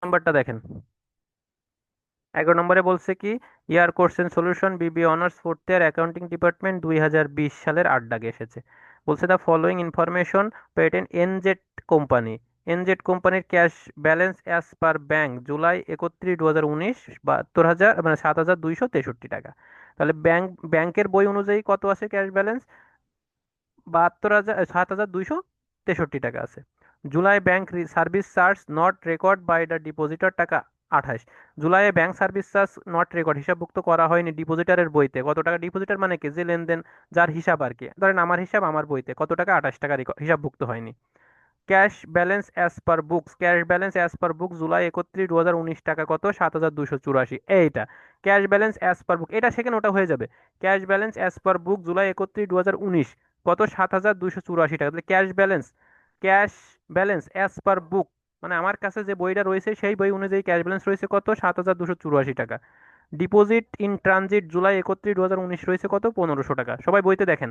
নাম্বারটা দেখেন। 11 নম্বরে বলছে কি, year question solution BB honours fourth year accounting department 2020 সালের 8 দাগে এসেছে। বলছে দ্য ফলোইং ইনফরমেশন পেটেন এনজেড কোম্পানি। এনজেড কোম্পানির cash balance as per bank July 31, 2019 72,000 মানে 7,263 টাকা। তাহলে ব্যাংকের বই অনুযায়ী কত আছে ক্যাশ ব্যালেন্স? 7,263 টাকা আছে। July bank service charge not record by the depositor টাকা 28। জুলাইয়ে bank service charge not record হিসাবভুক্ত করা হয়নি ডিপোজিটারের বইতে কত টাকা। ডিপোজিটার মানে কি, যে লেনদেন, যার হিসাব আর কি। ধরেন আমার হিসাব, আমার বইতে কত টাকা, 28 টাকা হিসাবভুক্ত হয়নি। Cash balance as per books, cash balance as per book July 31, 2019 টাকা কত, 7,284। এইটা cash balance as per book, এটা সেখানে ওটা হয়ে যাবে। Cash balance as per book July 31, 2019 কত, 7,284 টাকা। তাহলে cash balance as per book মানে আমার কাছে যে বইটা রয়েছে সেই বই অনুযায়ী ক্যাশ ব্যালেন্স রয়েছে কত, 7,284 টাকা। ডিপোজিট ইন ট্রানজিট জুলাই 31, 2019 রয়েছে কত, 1,500 টাকা। সবাই বইতে দেখেন।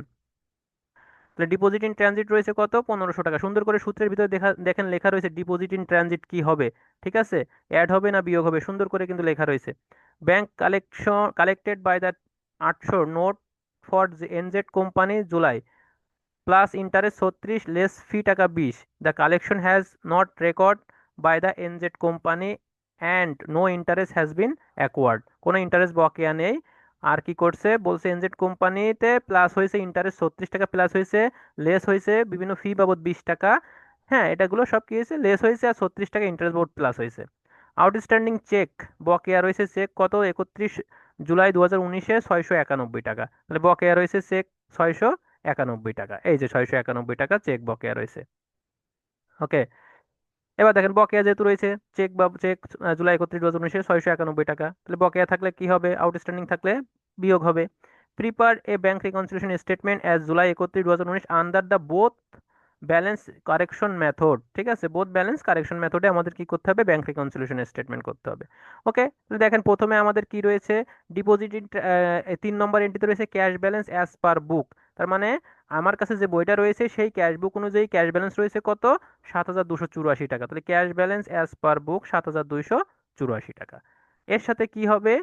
তাহলে ডিপোজিট ইন ট্রানজিট রয়েছে কত, 1,500 টাকা। সুন্দর করে সূত্রের ভিতরে দেখেন লেখা রয়েছে ডিপোজিট ইন ট্রানজিট কি হবে। ঠিক আছে, অ্যাড হবে না বিয়োগ হবে, সুন্দর করে কিন্তু লেখা রয়েছে। Bank collected by the 800 note for NZ company July plus interest 36 less fee টাকা 20। The collection has not record by the NZ company and no interest has been accrued. কোনো ইন্টারেস্ট বকেয়া নেই। আর কি করছে বলছে, এনজেড কোম্পানিতে প্লাস হয়েছে interest 36 টাকা, প্লাস হয়েছে, লেস হয়েছে বিভিন্ন ফি বাবদ 20 টাকা। হ্যাঁ, এটাগুলো সব কি হয়েছে, লেস হয়েছে, আর 36 টাকা ইন্টারেস্ট বাবদ প্লাস হয়েছে। আউটস্ট্যান্ডিং চেক, বকেয়া রয়েছে চেক কত, 31 জুলাই 2019-এ 691 টাকা। তাহলে বকেয়া রয়েছে চেক 691 টাকা। এই যে 691 টাকা চেক বকেয়া রয়েছে। ওকে, এবার দেখেন বকেয়া যেহেতু রয়েছে, চেক জুলাই 31, 2019-এ 691 টাকা। তাহলে বকেয়া থাকলে কি হবে, আউটস্ট্যান্ডিং থাকলে বিয়োগ হবে। Prepare a bank reconciliation statement as July 31, 2019 under the both balance correction method. ঠিক আছে, বোথ ব্যালেন্স কারেকশন মেথডে আমাদের কি করতে হবে, ব্যাংক রিকনসিলিয়েশন স্টেটমেন্ট করতে হবে। ওকে, তাহলে দেখেন প্রথমে আমাদের কি রয়েছে, ডিপোজিট 3 নম্বর এন্ট্রিতে রয়েছে ক্যাশ ব্যালেন্স অ্যাজ পার বুক। তার মানে আমার কাছে যে বইটা রয়েছে সেই ক্যাশ বুক অনুযায়ী ক্যাশ ব্যালেন্স রয়েছে কত, 7,284 টাকা। তাহলে cash balance as per book 7,284 টাকা। এর সাথে কি হবে,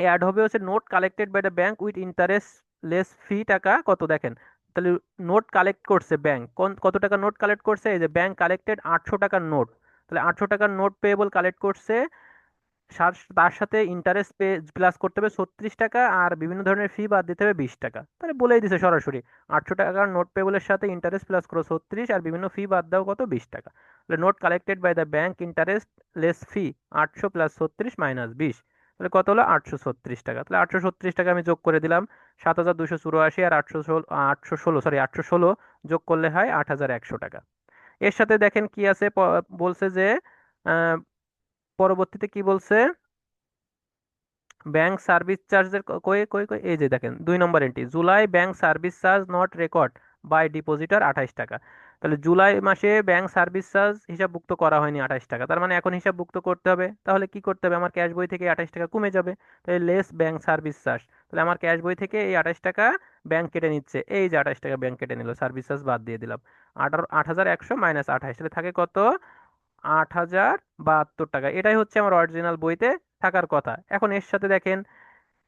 অ্যাড হবে হচ্ছে note collected by the bank with interest less fee টাকা কত, দেখেন। তাহলে নোট কালেক্ট করছে ব্যাংক, কত টাকা নোট কালেক্ট করছে, এই যে ব্যাংক কালেক্টেড 800 টাকার নোট। তাহলে 800 টাকার নোট পেয়েবল কালেক্ট করছে, তার সাথে ইন্টারেস্ট পে প্লাস করতে হবে 36 টাকা, আর বিভিন্ন ধরনের ফি বাদ দিতে হবে 20 টাকা। তাহলে বলেই দিছে সরাসরি, 800 টাকার নোট পেবলের সাথে ইন্টারেস্ট প্লাস করো 36 আর বিভিন্ন ফি বাদ দাও কত, 20 টাকা। তাহলে note collected by the bank interest less fee 800 plus 36 minus 20। তাহলে কত হলো, 836 টাকা। তাহলে 836 টাকা আমি যোগ করে দিলাম, 7,284 আর 816 যোগ করলে হয় 8,100 টাকা। এর সাথে দেখেন কি আছে, বলছে যে আহ, পরবর্তীতে কি বলছে, ব্যাংক সার্ভিস চার্জের কয়ে কয়ে কয়ে এই যে দেখেন 2 নম্বর entry, July bank service charge not record by depositor 28 টাকা। তাহলে জুলাই মাসে ব্যাংক সার্ভিস চার্জ হিসাবভুক্ত করা হয়নি 28 টাকা, তার মানে এখন হিসাবভুক্ত করতে হবে। তাহলে কি করতে হবে, আমার ক্যাশ বই থেকে 28 টাকা কমে যাবে। তাহলে লেস ব্যাংক সার্ভিস চার্জ, তাহলে আমার ক্যাশ বই থেকে এই 28 টাকা ব্যাংক কেটে নিচ্ছে, এই যে 28 টাকা ব্যাংক কেটে নিল, সার্ভিস চার্জ বাদ দিয়ে দিলাম। 8,100 মাইনাস 28, তাহলে থাকে কত, 8,072 টাকা। এটাই হচ্ছে আমার অরিজিনাল বইতে থাকার কথা। এখন এর সাথে দেখেন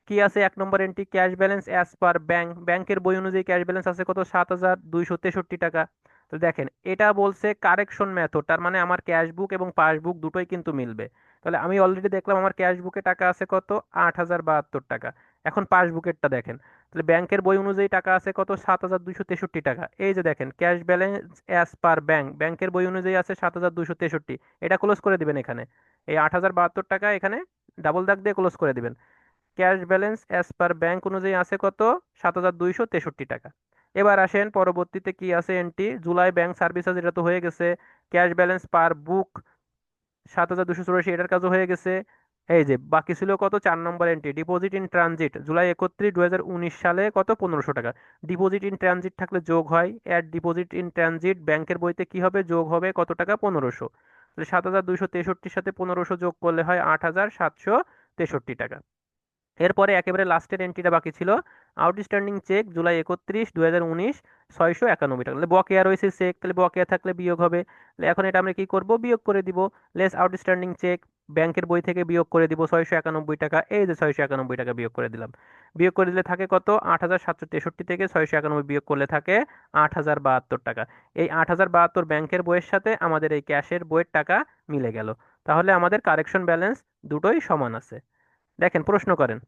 কি আছে, 1 নম্বর entry cash balance as per bank, ব্যাংকের বই অনুযায়ী ক্যাশ ব্যালেন্স আছে কত, 7,263 টাকা। তো দেখেন এটা বলছে কারেকশন মেথড, তার মানে আমার ক্যাশ বুক এবং পাসবুক দুটোই কিন্তু মিলবে। তাহলে আমি অলরেডি দেখলাম আমার ক্যাশ বুকে টাকা আছে কত, 8,072 টাকা। এখন পাসবুকেরটা দেখেন, তাহলে ব্যাংকের বই অনুযায়ী টাকা আছে কত, 7,263 টাকা। এই যে দেখেন cash balance as per bank, ব্যাংকের বই অনুযায়ী আছে 7,263। এটা ক্লোজ করে দিবেন এখানে, এই 8,072 টাকা এখানে ডাবল দাগ দিয়ে ক্লোজ করে দিবেন। Cash balance as per bank অনুযায়ী আছে কত, 7,263 টাকা। এবার আসেন পরবর্তীতে কি আছে এন্ট্রি, জুলাই ব্যাংক সার্ভিসেস, এটা তো হয়ে গেছে। ক্যাশ ব্যালেন্স পার বুক 7,284, এটার কাজও হয়ে গেছে। এই যে বাকি ছিল কত, 4 নম্বর entry deposit in transit July 31, 2019 সালে কত, 1,500 টাকা। ডিপোজিট ইন ট্রানজিট থাকলে যোগ হয়, অ্যাড ডিপোজিট ইন ট্রানজিট ব্যাংকের বইতে কি হবে, যোগ হবে কত টাকা, 1,500। তাহলে 7,263-র সাথে 1,500 যোগ করলে হয় 8,763 টাকা। এরপরে একেবারে লাস্টের এন্ট্রিটা বাকি ছিল, আউটস্ট্যান্ডিং চেক জুলাই 31, 2019, 691 টাকা। তাহলে বকেয়া রয়েছে চেক, তাহলে বকেয়া থাকলে বিয়োগ হবে। তাহলে এখন এটা আমরা কি করব, বিয়োগ করে দিব। লেস আউটস্ট্যান্ডিং চেক, ব্যাংকের বই থেকে বিয়োগ করে দিব 691 টাকা। এই যে 691 টাকা বিয়োগ করে দিলাম। বিয়োগ করে দিলে থাকে কত, 8,763 থেকে 691 বিয়োগ করলে থাকে 8,072 টাকা। এই 8,072 ব্যাংকের বইয়ের সাথে আমাদের এই ক্যাশের বইয়ের টাকা মিলে গেল। তাহলে আমাদের কারেকশন ব্যালেন্স দুটোই সমান আছে। দেখেন, প্রশ্ন করেন।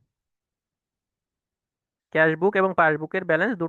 ক্যাশ বুক এবং পাসবুকের ব্যালেন্স দুটো